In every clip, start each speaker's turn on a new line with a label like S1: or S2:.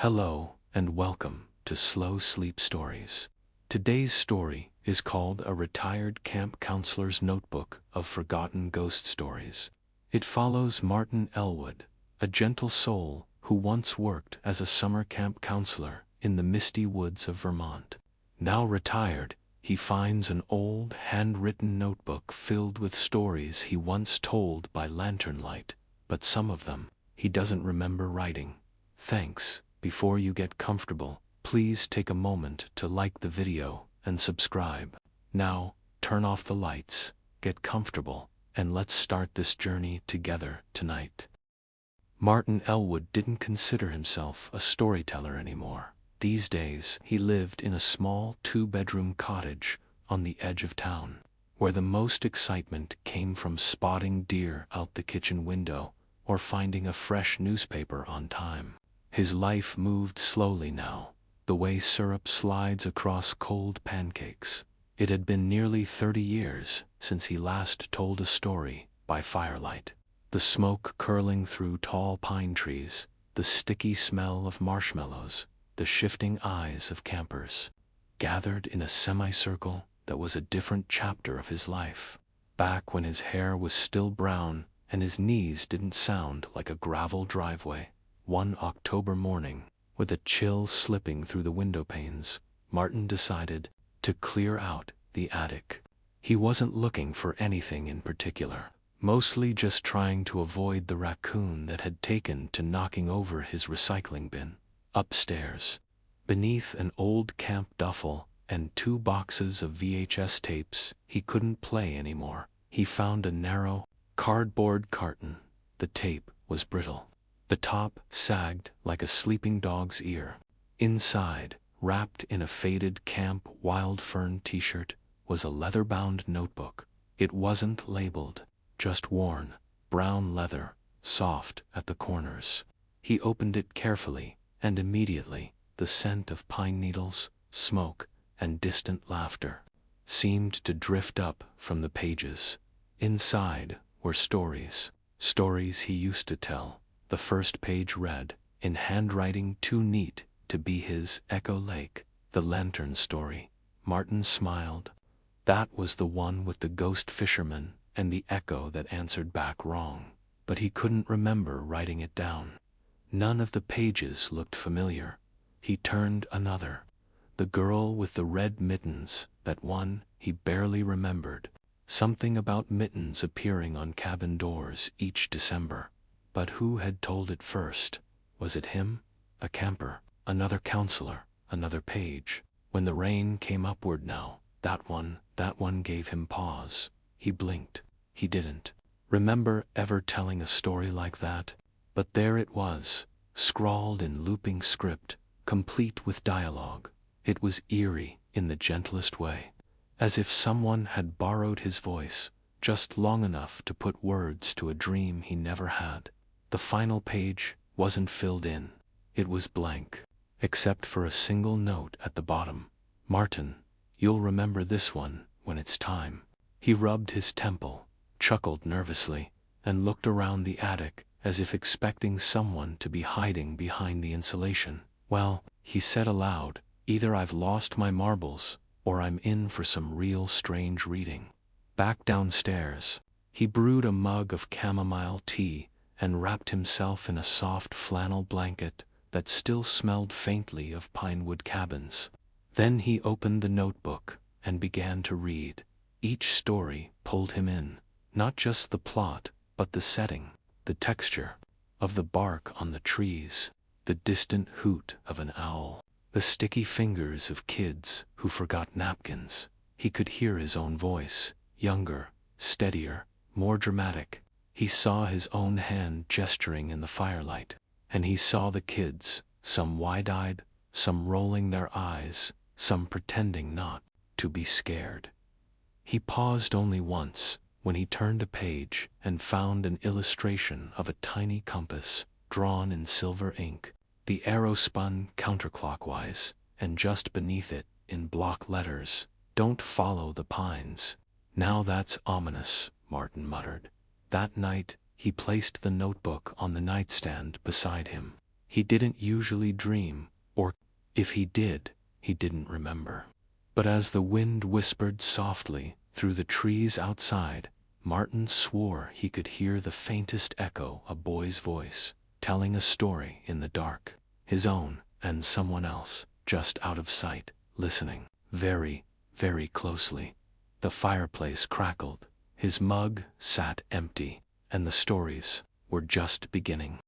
S1: Hello and welcome to Slow Sleep Stories. Today's story is called A Retired Camp Counselor's Notebook of Forgotten Ghost Stories. It follows Martin Elwood, a gentle soul who once worked as a summer camp counselor in the misty woods of Vermont. Now retired, he finds an old handwritten notebook filled with stories he once told by lantern light, but some of them he doesn't remember writing. Thanks. Before you get comfortable, please take a moment to like the video and subscribe. Now, turn off the lights, get comfortable, and let's start this journey together tonight. Martin Elwood didn't consider himself a storyteller anymore. These days, he lived in a small two-bedroom cottage on the edge of town, where the most excitement came from spotting deer out the kitchen window or finding a fresh newspaper on time. His life moved slowly now, the way syrup slides across cold pancakes. It had been nearly 30 years since he last told a story by firelight. The smoke curling through tall pine trees, the sticky smell of marshmallows, the shifting eyes of campers, gathered in a semicircle that was a different chapter of his life. Back when his hair was still brown and his knees didn't sound like a gravel driveway. One October morning, with a chill slipping through the window panes, Martin decided to clear out the attic. He wasn't looking for anything in particular, mostly just trying to avoid the raccoon that had taken to knocking over his recycling bin. Upstairs, beneath an old camp duffel and 2 boxes of VHS tapes he couldn't play anymore, he found a narrow, cardboard carton. The tape was brittle. The top sagged like a sleeping dog's ear. Inside, wrapped in a faded camp wild fern t-shirt, was a leather-bound notebook. It wasn't labeled, just worn, brown leather, soft at the corners. He opened it carefully, and immediately, the scent of pine needles, smoke, and distant laughter seemed to drift up from the pages. Inside were stories he used to tell. The first page read, in handwriting too neat to be his, Echo Lake, the lantern story. Martin smiled. That was the one with the ghost fisherman and the echo that answered back wrong. But he couldn't remember writing it down. None of the pages looked familiar. He turned another. The girl with the red mittens, that one he barely remembered. Something about mittens appearing on cabin doors each December. But who had told it first? Was it him? A camper? Another counselor? Another page? When the rain came upward now, that one gave him pause. He blinked. He didn't remember ever telling a story like that. But there it was, scrawled in looping script, complete with dialogue. It was eerie in the gentlest way, as if someone had borrowed his voice, just long enough to put words to a dream he never had. The final page wasn't filled in. It was blank, except for a single note at the bottom. Martin, you'll remember this one when it's time. He rubbed his temple, chuckled nervously, and looked around the attic as if expecting someone to be hiding behind the insulation. Well, he said aloud, either I've lost my marbles, or I'm in for some real strange reading. Back downstairs, he brewed a mug of chamomile tea and wrapped himself in a soft flannel blanket that still smelled faintly of pinewood cabins. Then he opened the notebook and began to read. Each story pulled him in, not just the plot, but the setting, the texture of the bark on the trees, the distant hoot of an owl, the sticky fingers of kids who forgot napkins. He could hear his own voice, younger, steadier, more dramatic. He saw his own hand gesturing in the firelight, and he saw the kids, some wide-eyed, some rolling their eyes, some pretending not to be scared. He paused only once, when he turned a page and found an illustration of a tiny compass, drawn in silver ink. The arrow spun counterclockwise, and just beneath it, in block letters, "Don't follow the pines." Now that's ominous, Martin muttered. That night, he placed the notebook on the nightstand beside him. He didn't usually dream, or if he did, he didn't remember. But as the wind whispered softly through the trees outside, Martin swore he could hear the faintest echo, a boy's voice, telling a story in the dark, his own and someone else, just out of sight, listening very, very closely. The fireplace crackled, his mug sat empty, and the stories were just beginning.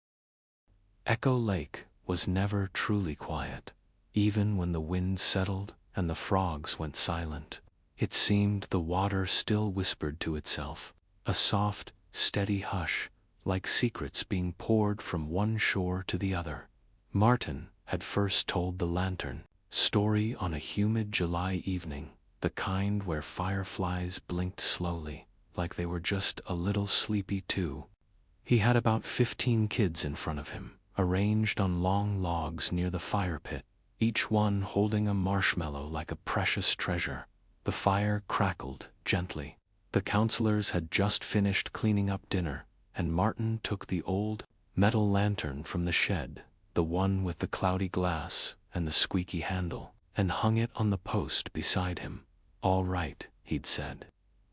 S1: Echo Lake was never truly quiet. Even when the wind settled and the frogs went silent, it seemed the water still whispered to itself, a soft, steady hush, like secrets being poured from one shore to the other. Martin had first told the lantern story on a humid July evening, the kind where fireflies blinked slowly, like they were just a little sleepy too. He had about 15 kids in front of him, arranged on long logs near the fire pit, each one holding a marshmallow like a precious treasure. The fire crackled gently. The counselors had just finished cleaning up dinner, and Martin took the old metal lantern from the shed, the one with the cloudy glass and the squeaky handle, and hung it on the post beside him. "All right," he'd said.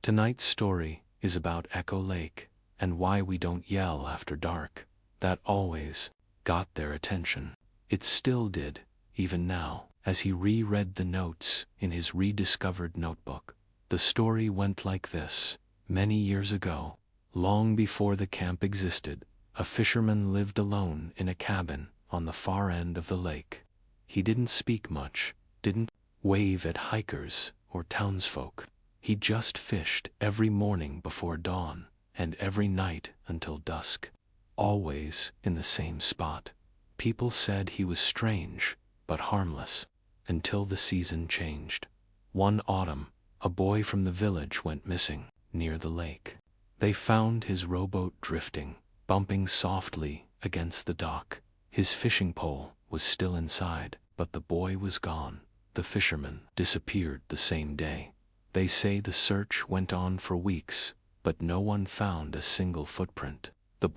S1: "Tonight's story is about Echo Lake and why we don't yell after dark." That always got their attention. It still did, even now, as he reread the notes in his rediscovered notebook. The story went like this. Many years ago, long before the camp existed, a fisherman lived alone in a cabin on the far end of the lake. He didn't speak much, didn't wave at hikers or townsfolk. He just fished every morning before dawn and every night until dusk, always in the same spot. People said he was strange, but harmless, until the season changed. One autumn, a boy from the village went missing near the lake. They found his rowboat drifting, bumping softly against the dock. His fishing pole was still inside, but the boy was gone. The fisherman disappeared the same day. They say the search went on for weeks, but no one found a single footprint. The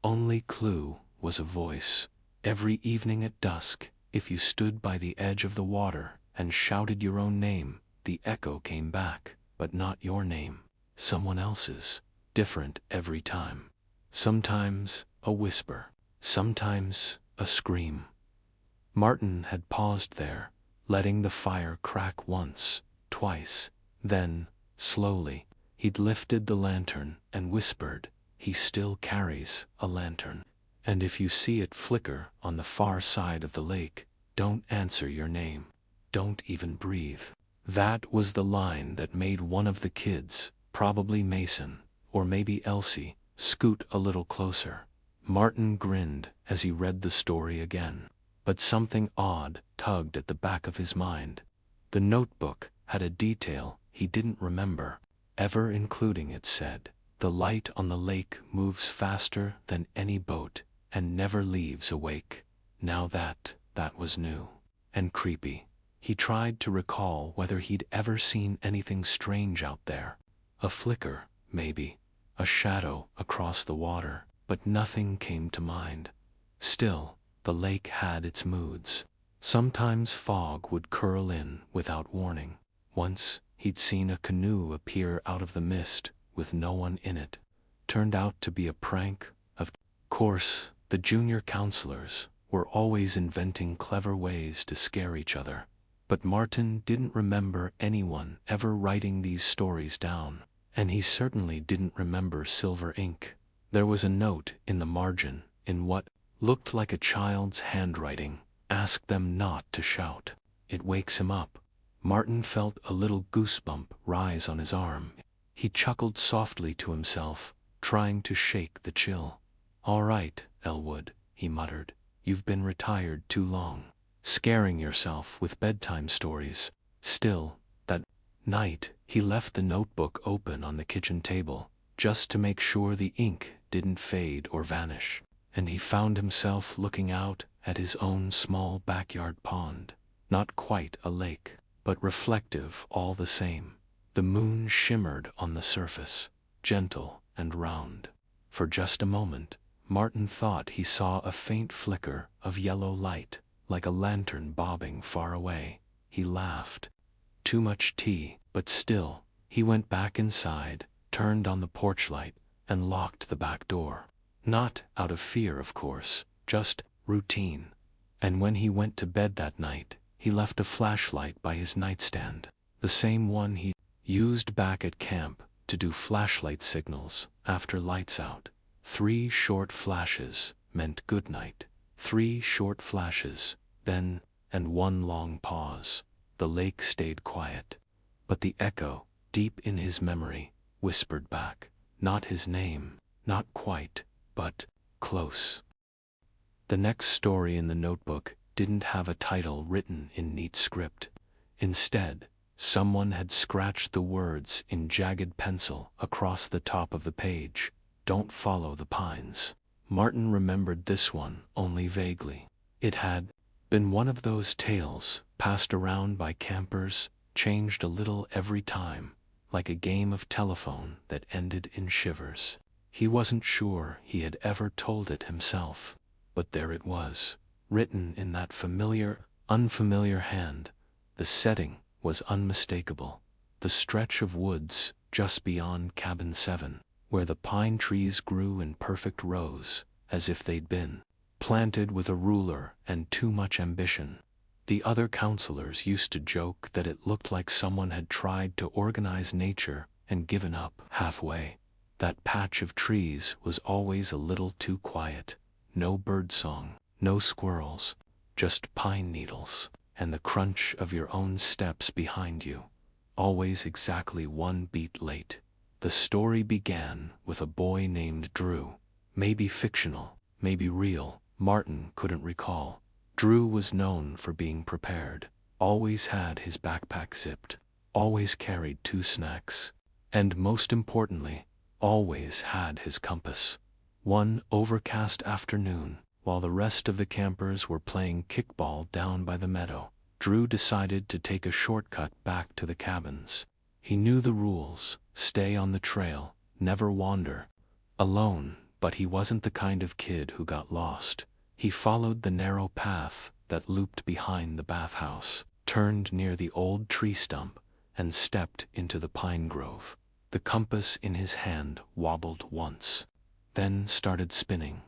S1: only clue was a voice. Every evening at dusk, if you stood by the edge of the water and shouted your own name, the echo came back, but not your name, someone else's, different every time. Sometimes a whisper, sometimes a scream. Martin had paused there, letting the fire crack once, twice. Then, slowly, he'd lifted the lantern and whispered, "He still carries a lantern. And if you see it flicker on the far side of the lake, don't answer your name. Don't even breathe." That was the line that made one of the kids, probably Mason, or maybe Elsie, scoot a little closer. Martin grinned as he read the story again, but something odd tugged at the back of his mind. The notebook had a detail he didn't remember ever including. It said, "The light on the lake moves faster than any boat and never leaves a wake." Now that was new and creepy. He tried to recall whether he'd ever seen anything strange out there. A flicker, maybe, a shadow across the water, but nothing came to mind. Still, the lake had its moods. Sometimes fog would curl in without warning. Once, he'd seen a canoe appear out of the mist with no one in it. Turned out to be a prank. Of course, the junior counselors were always inventing clever ways to scare each other. But Martin didn't remember anyone ever writing these stories down, and he certainly didn't remember silver ink. There was a note in the margin, in what looked like a child's handwriting. "Ask them not to shout. It wakes him up." Martin felt a little goosebump rise on his arm. He chuckled softly to himself, trying to shake the chill. "All right, Elwood," he muttered. "You've been retired too long, scaring yourself with bedtime stories." Still, that night, he left the notebook open on the kitchen table, just to make sure the ink didn't fade or vanish, and he found himself looking out at his own small backyard pond. Not quite a lake, but reflective all the same. The moon shimmered on the surface, gentle and round. For just a moment, Martin thought he saw a faint flicker of yellow light, like a lantern bobbing far away. He laughed. Too much tea, but still, he went back inside, turned on the porch light, and locked the back door. Not out of fear, of course, just routine. And when he went to bed that night, he left a flashlight by his nightstand, the same one he used back at camp to do flashlight signals after lights out. 3 short flashes meant good night. 3 short flashes, then, and 1 long pause. The lake stayed quiet, but the echo, deep in his memory, whispered back. Not his name, not quite, but close. The next story in the notebook didn't have a title written in neat script. Instead, someone had scratched the words in jagged pencil across the top of the page. Don't follow the pines. Martin remembered this one only vaguely. It had been one of those tales passed around by campers, changed a little every time, like a game of telephone that ended in shivers. He wasn't sure he had ever told it himself, but there it was, written in that familiar, unfamiliar hand. The setting was unmistakable. The stretch of woods just beyond Cabin 7, where the pine trees grew in perfect rows, as if they'd been planted with a ruler and too much ambition. The other counselors used to joke that it looked like someone had tried to organize nature and given up halfway. That patch of trees was always a little too quiet. No birdsong, no squirrels, just pine needles, and the crunch of your own steps behind you, always exactly 1 beat late. The story began with a boy named Drew. Maybe fictional, maybe real, Martin couldn't recall. Drew was known for being prepared, always had his backpack zipped, always carried 2 snacks, and most importantly, always had his compass. One overcast afternoon, while the rest of the campers were playing kickball down by the meadow, Drew decided to take a shortcut back to the cabins. He knew the rules: stay on the trail, never wander alone, but he wasn't the kind of kid who got lost. He followed the narrow path that looped behind the bathhouse, turned near the old tree stump, and stepped into the pine grove. The compass in his hand wobbled once, then started spinning.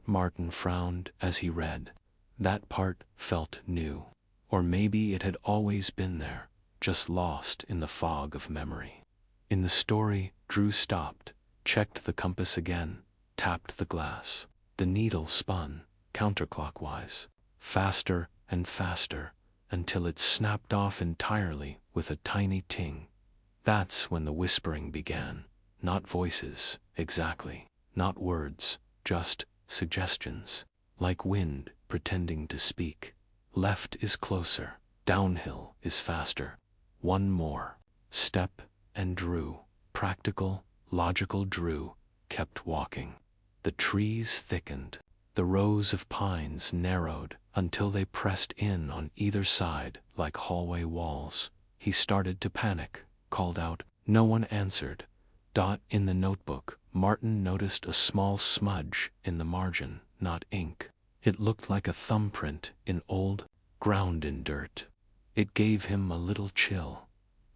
S1: Martin frowned as he read. That part felt new. Or maybe it had always been there, just lost in the fog of memory. In the story, Drew stopped, checked the compass again, tapped the glass. The needle spun, counterclockwise, faster and faster, until it snapped off entirely with a tiny ting. That's when the whispering began. Not voices, exactly. Not words, just suggestions. Like wind pretending to speak. Left is closer, downhill is faster. 1 more step, and Drew, practical, logical Drew, kept walking. The trees thickened. The rows of pines narrowed until they pressed in on either side like hallway walls. He started to panic, called out. No one answered. In the notebook, Martin noticed a small smudge in the margin, not ink. It looked like a thumbprint in old, ground-in dirt. It gave him a little chill.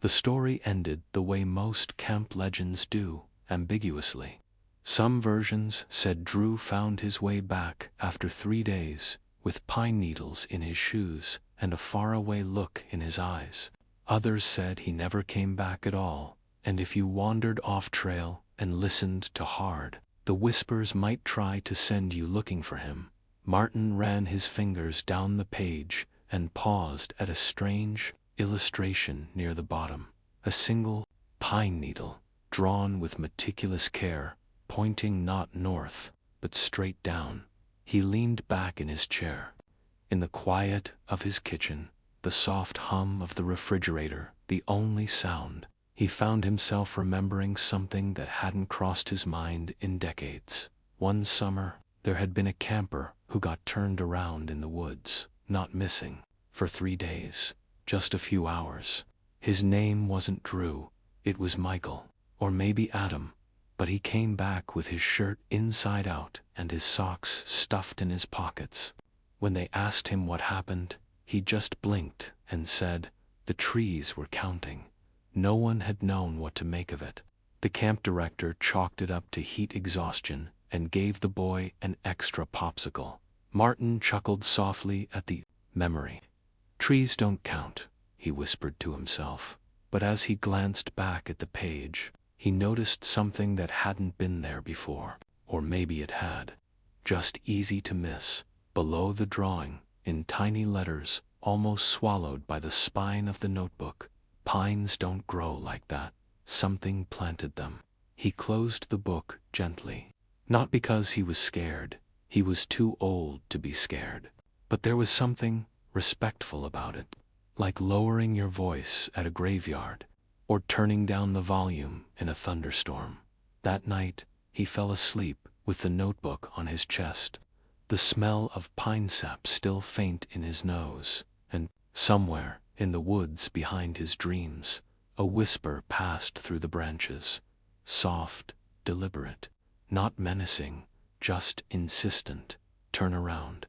S1: The story ended the way most camp legends do, ambiguously. Some versions said Drew found his way back after 3 days, with pine needles in his shoes and a faraway look in his eyes. Others said he never came back at all, and if you wandered off trail and listened to hard, the whispers might try to send you looking for him. Martin ran his fingers down the page and paused at a strange illustration near the bottom. A single pine needle, drawn with meticulous care, pointing not north, but straight down. He leaned back in his chair. In the quiet of his kitchen, the soft hum of the refrigerator, the only sound, he found himself remembering something that hadn't crossed his mind in decades. One summer, there had been a camper who got turned around in the woods, not missing, for 3 days, just a few hours. His name wasn't Drew, it was Michael, or maybe Adam. but he came back with his shirt inside out and his socks stuffed in his pockets. When they asked him what happened, he just blinked and said, "The trees were counting." No one had known what to make of it. The camp director chalked it up to heat exhaustion and gave the boy an extra popsicle. Martin chuckled softly at the memory. "Trees don't count," he whispered to himself. But as he glanced back at the page, he noticed something that hadn't been there before. Or maybe it had. Just easy to miss. Below the drawing, in tiny letters, almost swallowed by the spine of the notebook, "Pines don't grow like that. Something planted them." He closed the book gently. Not because he was scared. He was too old to be scared. But there was something respectful about it. Like lowering your voice at a graveyard, or turning down the volume in a thunderstorm. That night, he fell asleep with the notebook on his chest, the smell of pine sap still faint in his nose, and somewhere in the woods behind his dreams, a whisper passed through the branches, soft, deliberate, not menacing, just insistent. "Turn around."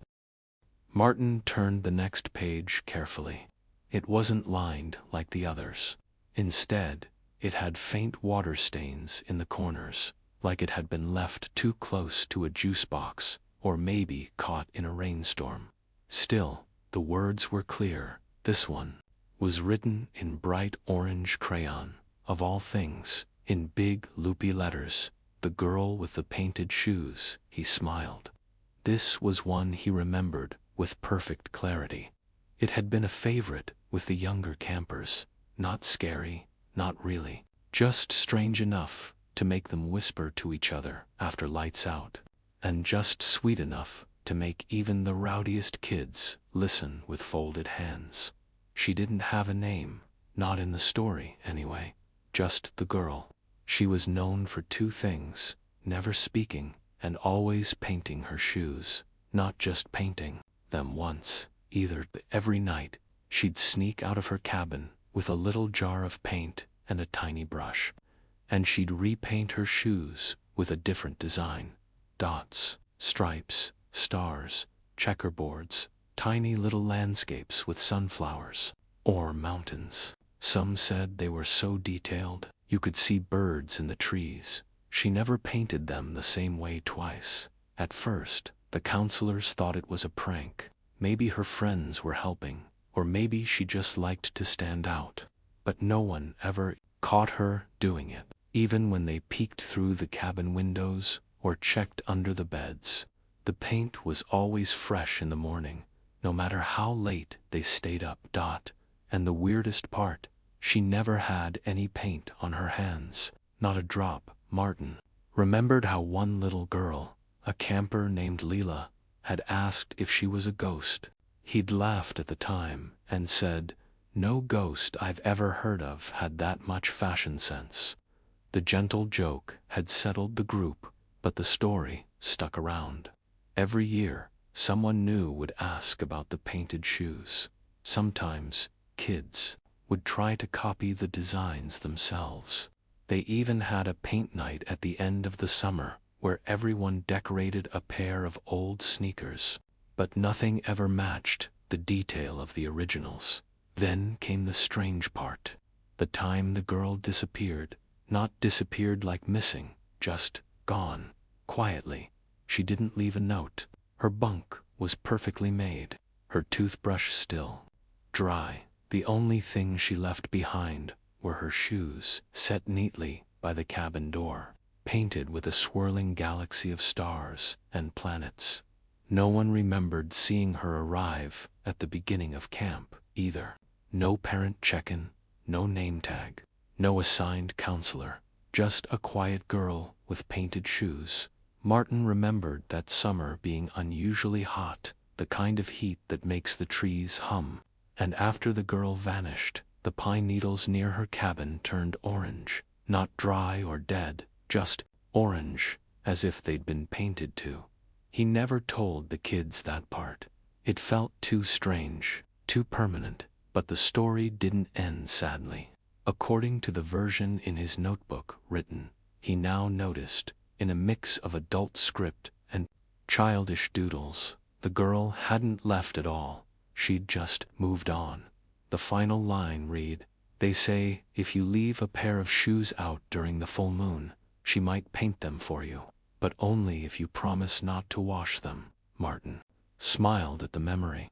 S1: Martin turned the next page carefully. It wasn't lined like the others. Instead, it had faint water stains in the corners, like it had been left too close to a juice box, or maybe caught in a rainstorm. Still, the words were clear. This one was written in bright orange crayon, of all things, in big loopy letters. "The girl with the painted shoes." He smiled. This was one he remembered with perfect clarity. It had been a favorite with the younger campers. Not scary, not really, just strange enough to make them whisper to each other after lights out, and just sweet enough to make even the rowdiest kids listen with folded hands. She didn't have a name, not in the story anyway, just the girl. She was known for two things: never speaking and always painting her shoes. Not just painting them once, either. Every night, she'd sneak out of her cabin with a little jar of paint and a tiny brush, and she'd repaint her shoes with a different design. Dots, stripes, stars, checkerboards, tiny little landscapes with sunflowers, or mountains. Some said they were so detailed, you could see birds in the trees. She never painted them the same way twice. At first, the counselors thought it was a prank. Maybe her friends were helping, or maybe she just liked to stand out. But no one ever caught her doing it, even when they peeked through the cabin windows or checked under the beds. The paint was always fresh in the morning, no matter how late they stayed up. And the weirdest part, she never had any paint on her hands, not a drop. Martin remembered how one little girl, a camper named Leela, had asked if she was a ghost. He'd laughed at the time and said, "No ghost I've ever heard of had that much fashion sense." The gentle joke had settled the group, but the story stuck around. Every year, someone new would ask about the painted shoes. Sometimes, kids would try to copy the designs themselves. They even had a paint night at the end of the summer, where everyone decorated a pair of old sneakers. But nothing ever matched the detail of the originals. Then came the strange part. The time the girl disappeared. Not disappeared like missing, just gone. Quietly. She didn't leave a note. Her bunk was perfectly made. Her toothbrush still dry. The only thing she left behind were her shoes, set neatly by the cabin door, painted with a swirling galaxy of stars and planets. No one remembered seeing her arrive at the beginning of camp, either. No parent check-in, no name tag, no assigned counselor, just a quiet girl with painted shoes. Martin remembered that summer being unusually hot, the kind of heat that makes the trees hum. And after the girl vanished, the pine needles near her cabin turned orange, not dry or dead, just orange, as if they'd been painted to. He never told the kids that part. It felt too strange, too permanent, but the story didn't end sadly. According to the version in his notebook written, he now noticed, in a mix of adult script and childish doodles. The girl hadn't left at all, she'd just moved on. The final line read, "They say if you leave a pair of shoes out during the full moon, she might paint them for you, but only if you promise not to wash them." Martin smiled at the memory.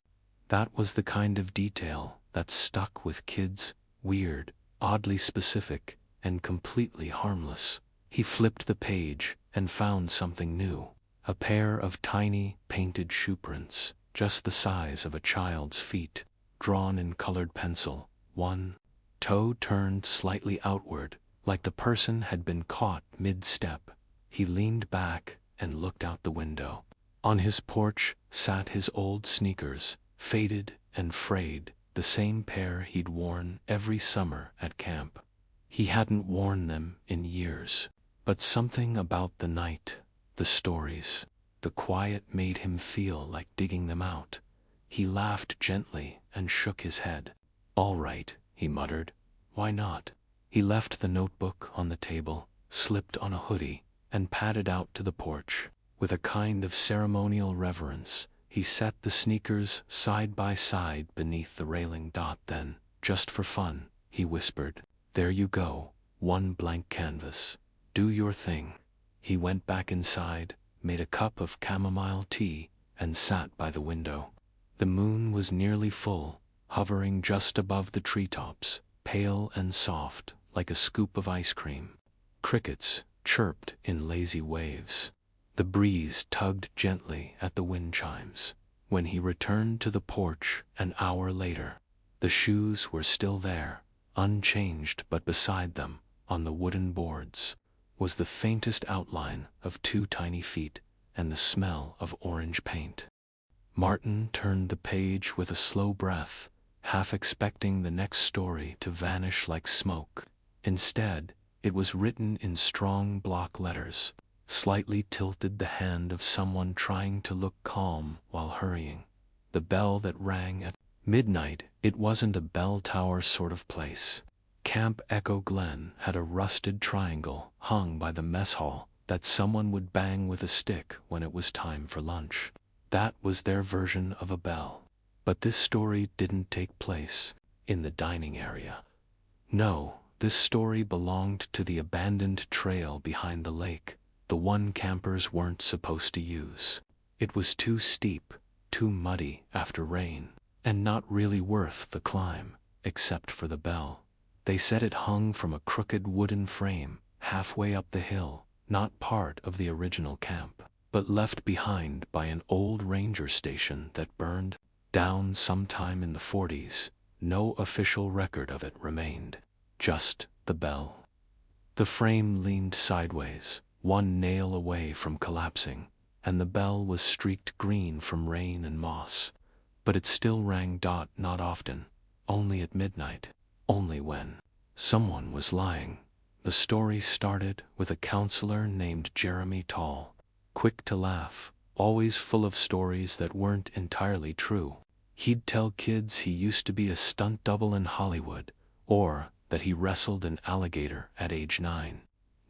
S1: That was the kind of detail that stuck with kids, weird, oddly specific, and completely harmless. He flipped the page and found something new. A pair of tiny, painted shoe prints, just the size of a child's feet, drawn in colored pencil. One toe turned slightly outward, like the person had been caught mid-step. He leaned back and looked out the window. On his porch sat his old sneakers, faded and frayed, the same pair he'd worn every summer at camp. He hadn't worn them in years, but something about the night, the stories, the quiet made him feel like digging them out. He laughed gently and shook his head. "All right," he muttered. "Why not?" He left the notebook on the table, slipped on a hoodie, and padded out to the porch. With a kind of ceremonial reverence, he set the sneakers side by side beneath the railing. Then, "Just for fun," he whispered, "there you go, one blank canvas. Do your thing." He went back inside, made a cup of chamomile tea, and sat by the window. The moon was nearly full, hovering just above the treetops, pale and soft, like a scoop of ice cream. Crickets chirped in lazy waves. The breeze tugged gently at the wind chimes. When he returned to the porch an hour later, the shoes were still there, unchanged, but beside them, on the wooden boards, was the faintest outline of 2 tiny feet and the smell of orange paint. Martin turned the page with a slow breath, half expecting the next story to vanish like smoke. Instead, it was written in strong block letters, slightly tilted, the hand of someone trying to look calm while hurrying. The bell that rang at midnight. It wasn't a bell tower sort of place. Camp Echo Glen had a rusted triangle hung by the mess hall that someone would bang with a stick when it was time for lunch. That was their version of a bell. But this story didn't take place in the dining area. No, this story belonged to the abandoned trail behind the lake, the one campers weren't supposed to use. It was too steep, too muddy after rain, and not really worth the climb, except for the bell. They said it hung from a crooked wooden frame halfway up the hill, not part of the original camp, but left behind by an old ranger station that burned down sometime in the 40s. No official record of it remained, just the bell. The frame leaned sideways, one nail away from collapsing, and the bell was streaked green from rain and moss. But it still rang. Not often, only at midnight, only when someone was lying. The story started with a counselor named Jeremy Tall, quick to laugh, always full of stories that weren't entirely true. He'd tell kids he used to be a stunt double in Hollywood, or that he wrestled an alligator at age 9.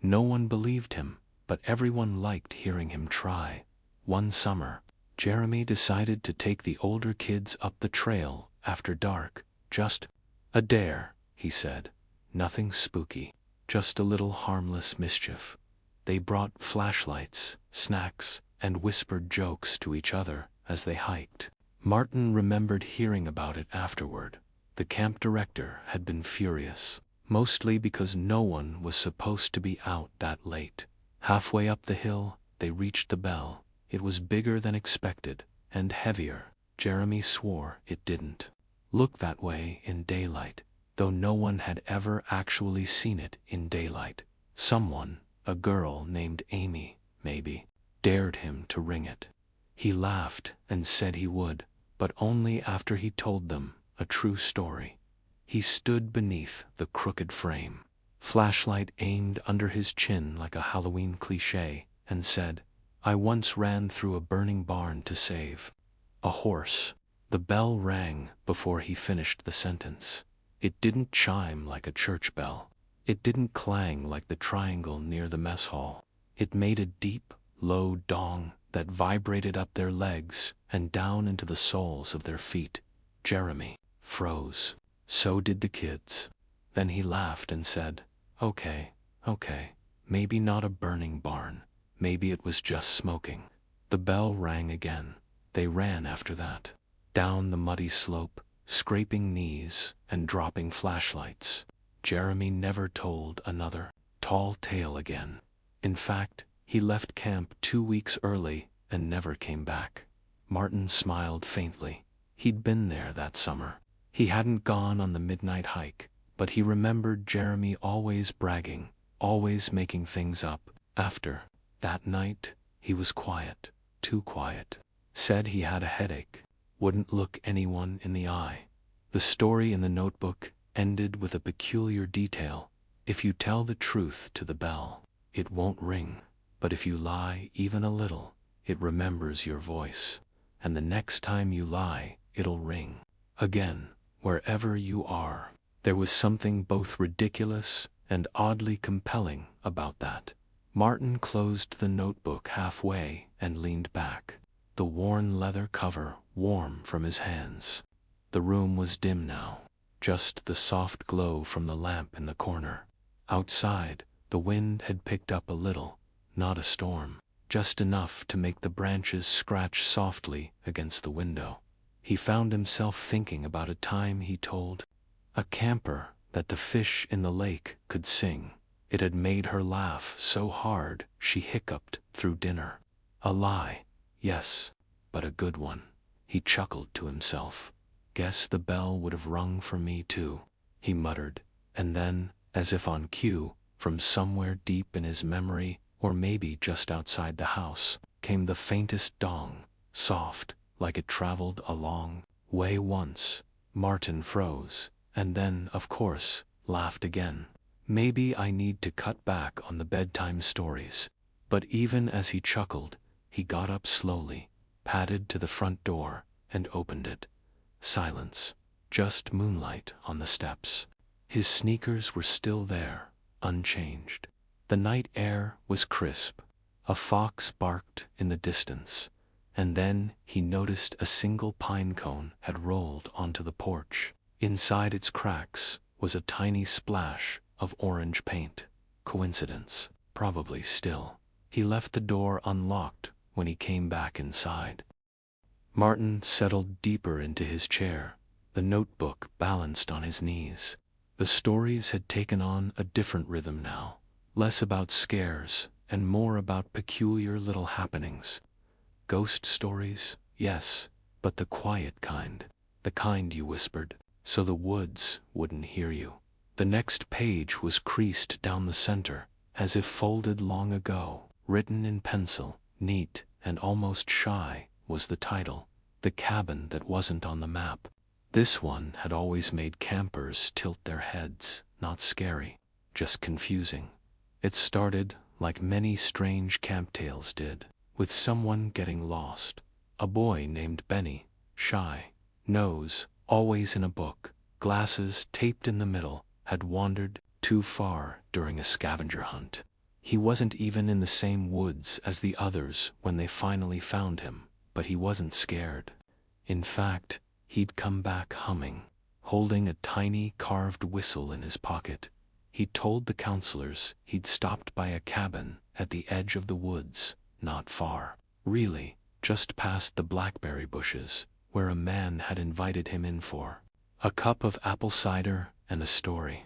S1: No one believed him, but everyone liked hearing him try. One summer, Jeremy decided to take the older kids up the trail after dark. "Just a dare," he said. "Nothing spooky, just a little harmless mischief." They brought flashlights, snacks, and whispered jokes to each other as they hiked. Martin remembered hearing about it afterward. The camp director had been furious, mostly because no one was supposed to be out that late. Halfway up the hill, they reached the bell. It was bigger than expected, and heavier. Jeremy swore it didn't look that way in daylight, though no one had ever actually seen it in daylight. Someone, a girl named Amy, maybe, dared him to ring it. He laughed and said he would, but only after he told them a true story. He stood beneath the crooked frame, flashlight aimed under his chin like a Halloween cliché, and said, "I once ran through a burning barn to save a horse." The bell rang before he finished the sentence. It didn't chime like a church bell. It didn't clang like the triangle near the mess hall. It made a deep, low dong that vibrated up their legs and down into the soles of their feet. Jeremy froze. So did the kids. Then he laughed and said, "Okay, okay, maybe not a burning barn. Maybe it was just smoking." The bell rang again. They ran after that, down the muddy slope, scraping knees and dropping flashlights. Jeremy never told another tall tale again. In fact, he left camp 2 weeks early and never came back. Martin smiled faintly. He'd been there that summer. He hadn't gone on the midnight hike, but he remembered Jeremy always bragging, always making things up. After that night, he was quiet, too quiet. Said he had a headache, wouldn't look anyone in the eye. The story in the notebook ended with a peculiar detail. If you tell the truth to the bell, it won't ring, but if you lie even a little, it remembers your voice, and the next time you lie, it'll ring. Again, wherever you are. There was something both ridiculous and oddly compelling about that. Martin closed the notebook halfway and leaned back, the worn leather cover warm from his hands. The room was dim now, just the soft glow from the lamp in the corner. Outside, the wind had picked up a little, not a storm, just enough to make the branches scratch softly against the window. He found himself thinking about a time he told a camper that the fish in the lake could sing. It had made her laugh so hard she hiccuped through dinner. A lie, yes, but a good one. He chuckled to himself. Guess the bell would have rung for me too, he muttered, and then, as if on cue, from somewhere deep in his memory, or maybe just outside the house, came the faintest dong, soft, like it traveled a long way once. Martin froze, and then, of course, laughed again. Maybe I need to cut back on the bedtime stories. But even as he chuckled, he got up slowly, padded to the front door, and opened it. Silence, just moonlight on the steps. His sneakers were still there, unchanged. The night air was crisp. A fox barked in the distance, and then he noticed a single pine cone had rolled onto the porch. Inside its cracks was a tiny splash of orange paint. Coincidence? Probably still. He left the door unlocked when he came back inside. Martin settled deeper into his chair, the notebook balanced on his knees. The stories had taken on a different rhythm now, less about scares and more about peculiar little happenings. Ghost stories, yes, but the quiet kind, the kind you whispered, so the woods wouldn't hear you. The next page was creased down the center, as if folded long ago. Written in pencil, neat and almost shy, was the title, The Cabin That Wasn't on the Map. This one had always made campers tilt their heads, not scary, just confusing. It started, like many strange camp tales did, with someone getting lost. A boy named Benny, shy, nose always in a book, glasses taped in the middle, had wandered too far during a scavenger hunt. He wasn't even in the same woods as the others when they finally found him, but he wasn't scared. In fact, he'd come back humming, holding a tiny carved whistle in his pocket. He told the counselors he'd stopped by a cabin at the edge of the woods, not far. Really, just past the blackberry bushes, where a man had invited him in for a cup of apple cider and a story.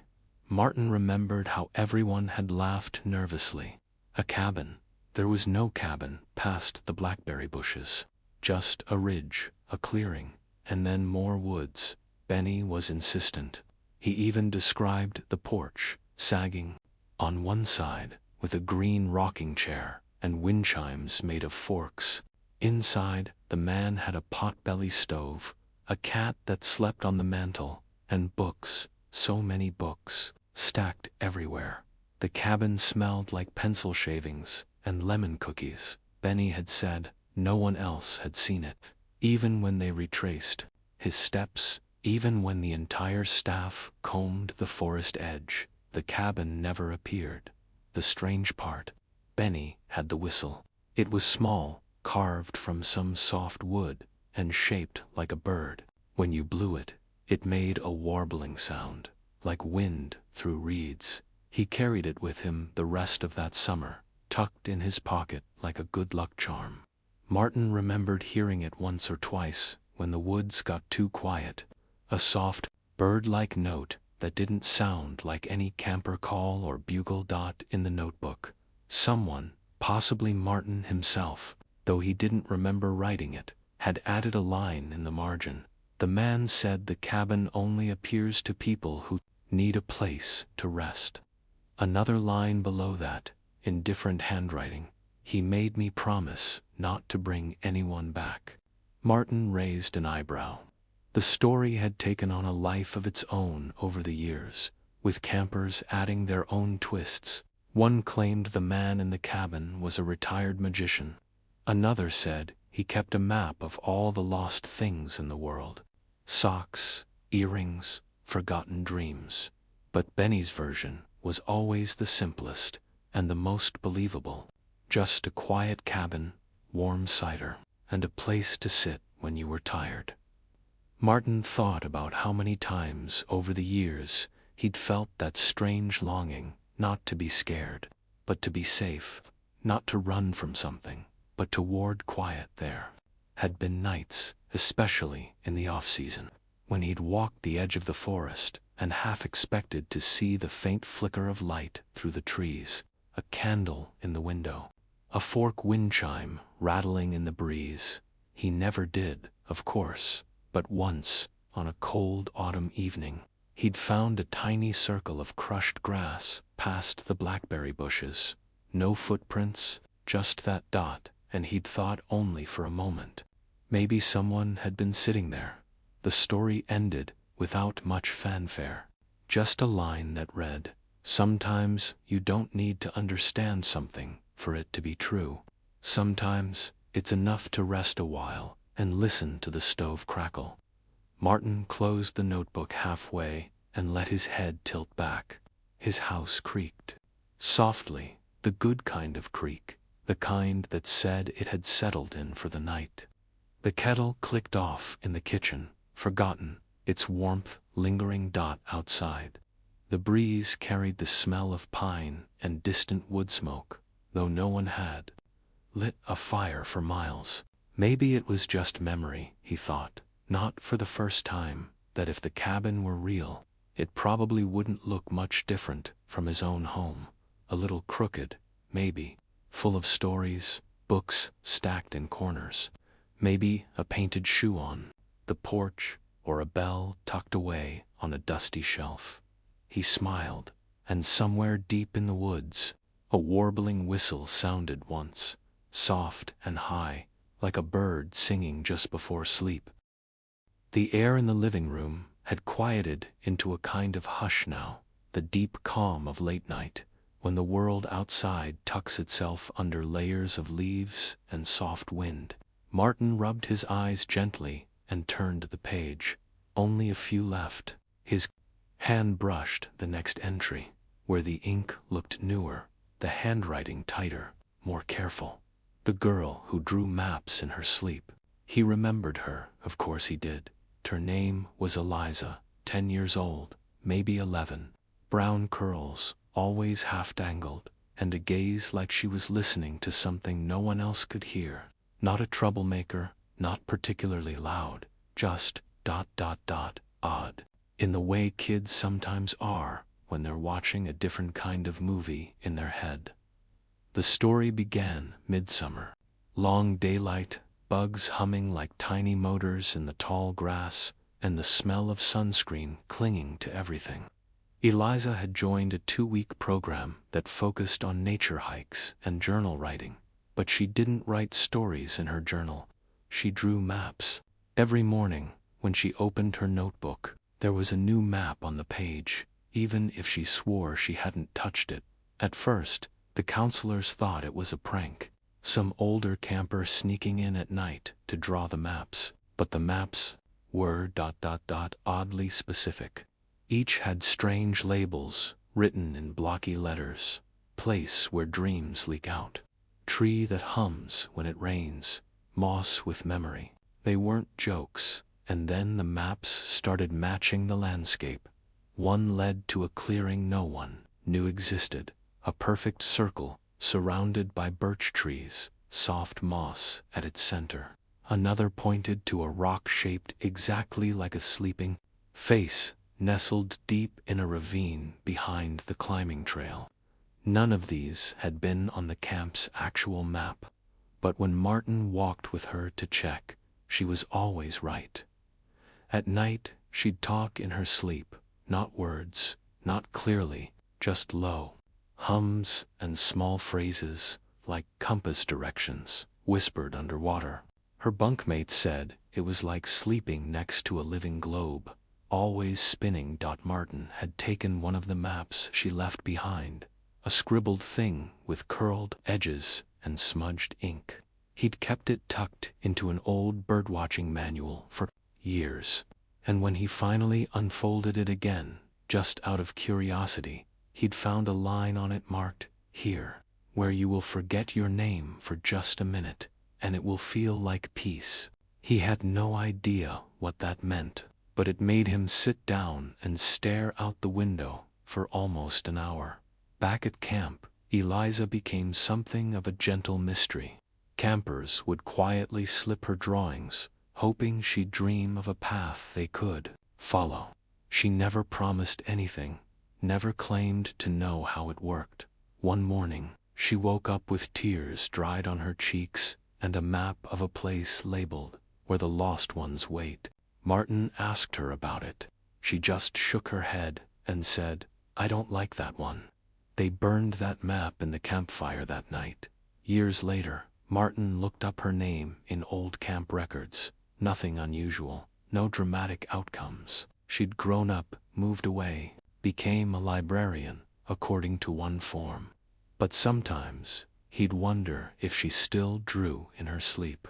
S1: Martin remembered how everyone had laughed nervously. A cabin. There was no cabin past the blackberry bushes. Just a ridge, a clearing, and then more woods. Benny was insistent. He even described the porch, sagging on one side, with a green rocking chair and wind chimes made of forks. Inside, the man had a potbelly stove, a cat that slept on the mantel, and books, so many books, stacked everywhere. The cabin smelled like pencil shavings and lemon cookies. Benny had said no one else had seen it. Even when they retraced his steps, even when the entire staff combed the forest edge, the cabin never appeared. The strange part, Benny had the whistle. It was small, carved from some soft wood, and shaped like a bird. When you blew it, it made a warbling sound, like wind through reeds. He carried it with him the rest of that summer, tucked in his pocket like a good luck charm. Martin remembered hearing it once or twice when the woods got too quiet, a soft, bird-like note that didn't sound like any camper call or bugle dot in the notebook. Someone, possibly Martin himself, though he didn't remember writing it, had added a line in the margin. The man said the cabin only appears to people who need a place to rest. Another line below that, in different handwriting, he made me promise not to bring anyone back. Martin raised an eyebrow. The story had taken on a life of its own over the years, with campers adding their own twists. One claimed the man in the cabin was a retired magician. Another said he kept a map of all the lost things in the world. Socks, earrings, forgotten dreams. But Benny's version was always the simplest and the most believable. Just a quiet cabin, warm cider, and a place to sit when you were tired. Martin thought about how many times over the years he'd felt that strange longing not to be scared, but to be safe, not to run from something, but toward quiet there. Had been nights, especially in the off-season, when he'd walked the edge of the forest and half expected to see the faint flicker of light through the trees, a candle in the window, a fork wind chime rattling in the breeze. He never did, of course, but once, on a cold autumn evening, he'd found a tiny circle of crushed grass past the blackberry bushes. No footprints, just that dot, and he'd thought only for a moment. Maybe someone had been sitting there. The story ended without much fanfare. Just a line that read, "Sometimes you don't need to understand something for it to be true. Sometimes it's enough to rest a while and listen to the stove crackle." Martin closed the notebook halfway and let his head tilt back. His house creaked. Softly, the good kind of creak, the kind that said it had settled in for the night. The kettle clicked off in the kitchen, forgotten, its warmth lingering outside. The breeze carried the smell of pine and distant wood smoke, though no one had lit a fire for miles. Maybe it was just memory, he thought, not for the first time, that if the cabin were real, it probably wouldn't look much different from his own home. A little crooked, maybe, full of stories, books stacked in corners. Maybe a painted shoe on the porch, or a bell tucked away on a dusty shelf. He smiled, and somewhere deep in the woods, a warbling whistle sounded once, soft and high, like a bird singing just before sleep. The air in the living room had quieted into a kind of hush now, the deep calm of late night, when the world outside tucks itself under layers of leaves and soft wind. Martin rubbed his eyes gently and turned the page. Only a few left. His hand brushed the next entry, where the ink looked newer, the handwriting tighter, more careful. The girl who drew maps in her sleep. He remembered her, of course he did. Her name was Eliza, 10 years old, maybe 11. Brown curls, always half-dangled, and a gaze like she was listening to something no one else could hear. Not a troublemaker, not particularly loud, just ... odd. In the way kids sometimes are when they're watching a different kind of movie in their head. The story began midsummer. Long daylight, bugs humming like tiny motors in the tall grass, and the smell of sunscreen clinging to everything. Eliza had joined a 2-week program that focused on nature hikes and journal writing, but she didn't write stories in her journal. She drew maps. Every morning, when she opened her notebook, there was a new map on the page, even if she swore she hadn't touched it. At first, the counselors thought it was a prank, some older camper sneaking in at night to draw the maps, but the maps were ... oddly specific. Each had strange labels, written in blocky letters, place where dreams leak out. Tree that hums when it rains, moss with memory. They weren't jokes, and then the maps started matching the landscape. One led to a clearing no one knew existed, a perfect circle surrounded by birch trees, soft moss at its center. Another pointed to a rock shaped exactly like a sleeping face, nestled deep in a ravine behind the climbing trail. None of these had been on the camp's actual map, but when Martin walked with her to check, she was always right. At night, she'd talk in her sleep, not words, not clearly, just low. Hums and small phrases, like compass directions, whispered underwater. Her bunkmate said it was like sleeping next to a living globe, always spinning. Martin had taken one of the maps she left behind, a scribbled thing with curled edges and smudged ink. He'd kept it tucked into an old birdwatching manual for years, and when he finally unfolded it again, just out of curiosity, he'd found a line on it marked, "Here, where you will forget your name for just a minute, and it will feel like peace." He had no idea what that meant, but it made him sit down and stare out the window for almost an hour. Back at camp, Eliza became something of a gentle mystery. Campers would quietly slip her drawings, hoping she'd dream of a path they could follow. She never promised anything, never claimed to know how it worked. One morning, she woke up with tears dried on her cheeks and a map of a place labeled, "Where the Lost Ones Wait." Martin asked her about it. She just shook her head and said, "I don't like that one." They burned that map in the campfire that night. Years later, Martin looked up her name in old camp records. Nothing unusual, no dramatic outcomes. She'd grown up, moved away, became a librarian, according to one form. But sometimes, he'd wonder if she still drew in her sleep.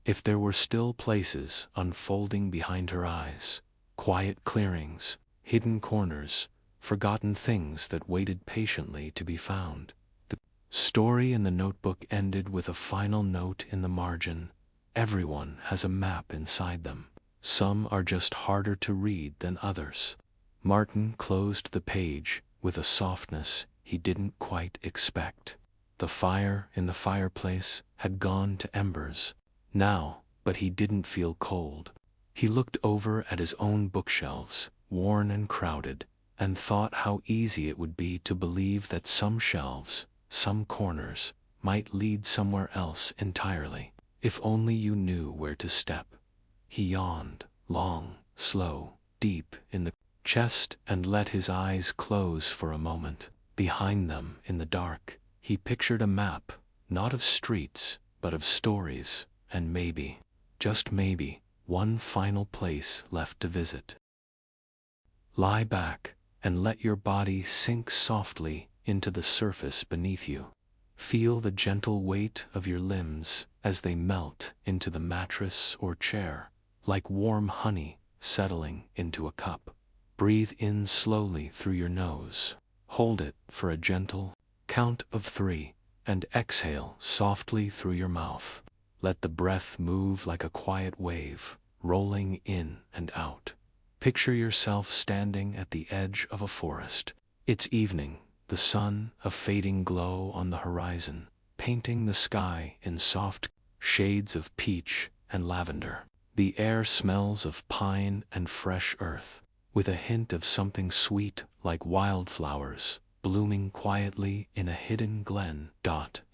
S1: If there were still places unfolding behind her eyes, quiet clearings, hidden corners, forgotten things that waited patiently to be found. The story in the notebook ended with a final note in the margin. Everyone has a map inside them. Some are just harder to read than others. Martin closed the page with a softness he didn't quite expect. The fire in the fireplace had gone to embers now, but he didn't feel cold. He looked over at his own bookshelves, worn and crowded, and thought how easy it would be to believe that some shelves, some corners, might lead somewhere else entirely, if only you knew where to step. He yawned, long, slow, deep in the chest, and let his eyes close for a moment. Behind them, in the dark, he pictured a map, not of streets, but of stories, and maybe, just maybe, one final place left to visit. Lie back and let your body sink softly into the surface beneath you. Feel the gentle weight of your limbs as they melt into the mattress or chair, like warm honey settling into a cup. Breathe in slowly through your nose. Hold it for a gentle count of 3, and exhale softly through your mouth. Let the breath move like a quiet wave, rolling in and out. Picture yourself standing at the edge of a forest. It's evening, the sun a fading glow on the horizon, painting the sky in soft shades of peach and lavender. The air smells of pine and fresh earth, with a hint of something sweet like wildflowers blooming quietly in a hidden glen.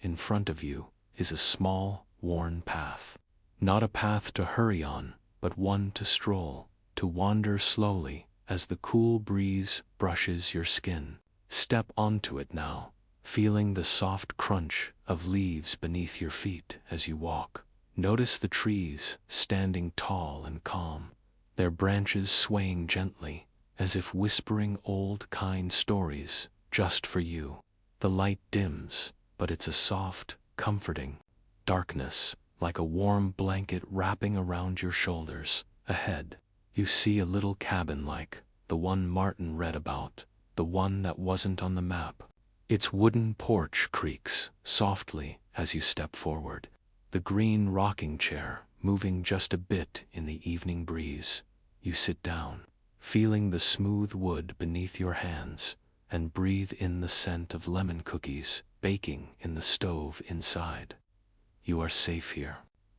S1: In front of you is a small, worn path. Not a path to hurry on, but one to stroll, to wander slowly as the cool breeze brushes your skin. Step onto it now, feeling the soft crunch of leaves beneath your feet as you walk. Notice the trees standing tall and calm, their branches swaying gently, as if whispering old, kind stories just for you. The light dims, but it's a soft, comforting darkness, like a warm blanket wrapping around your shoulders. Ahead, you see a little cabin like the one Martin read about, the one that wasn't on the map. Its wooden porch creaks softly as you step forward, the green rocking chair moving just a bit in the evening breeze. You sit down, feeling the smooth wood beneath your hands, and breathe in the scent of lemon cookies baking in the stove inside. You are safe here.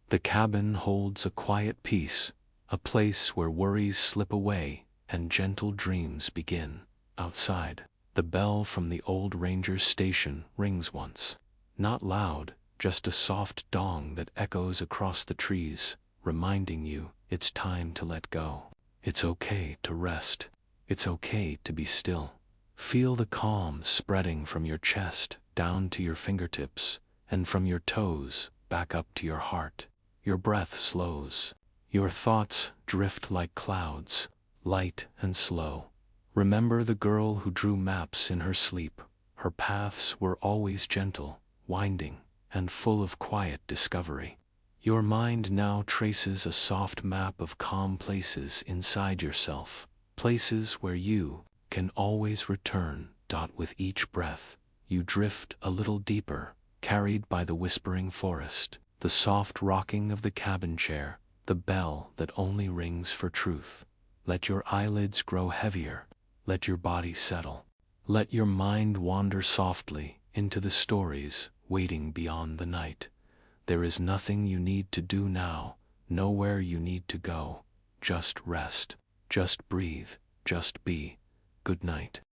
S1: The cabin holds a quiet peace, a place where worries slip away and gentle dreams begin. Outside, the bell from the old ranger's station rings once. Not loud, just a soft dong that echoes across the trees, reminding you it's time to let go. It's okay to rest. It's okay to be still. Feel the calm spreading from your chest down to your fingertips, and from your toes back up to your heart. Your breath slows. Your thoughts drift like clouds, light and slow. Remember the girl who drew maps in her sleep. Her paths were always gentle, winding, and full of quiet discovery. Your mind now traces a soft map of calm places inside yourself, places where you can always return. With each breath, you drift a little deeper, carried by the whispering forest, the soft rocking of the cabin chair, the bell that only rings for truth. Let your eyelids grow heavier. Let your body settle. Let your mind wander softly into the stories waiting beyond the night. There is nothing you need to do now, nowhere you need to go. Just rest. Just breathe. Just be. Good night.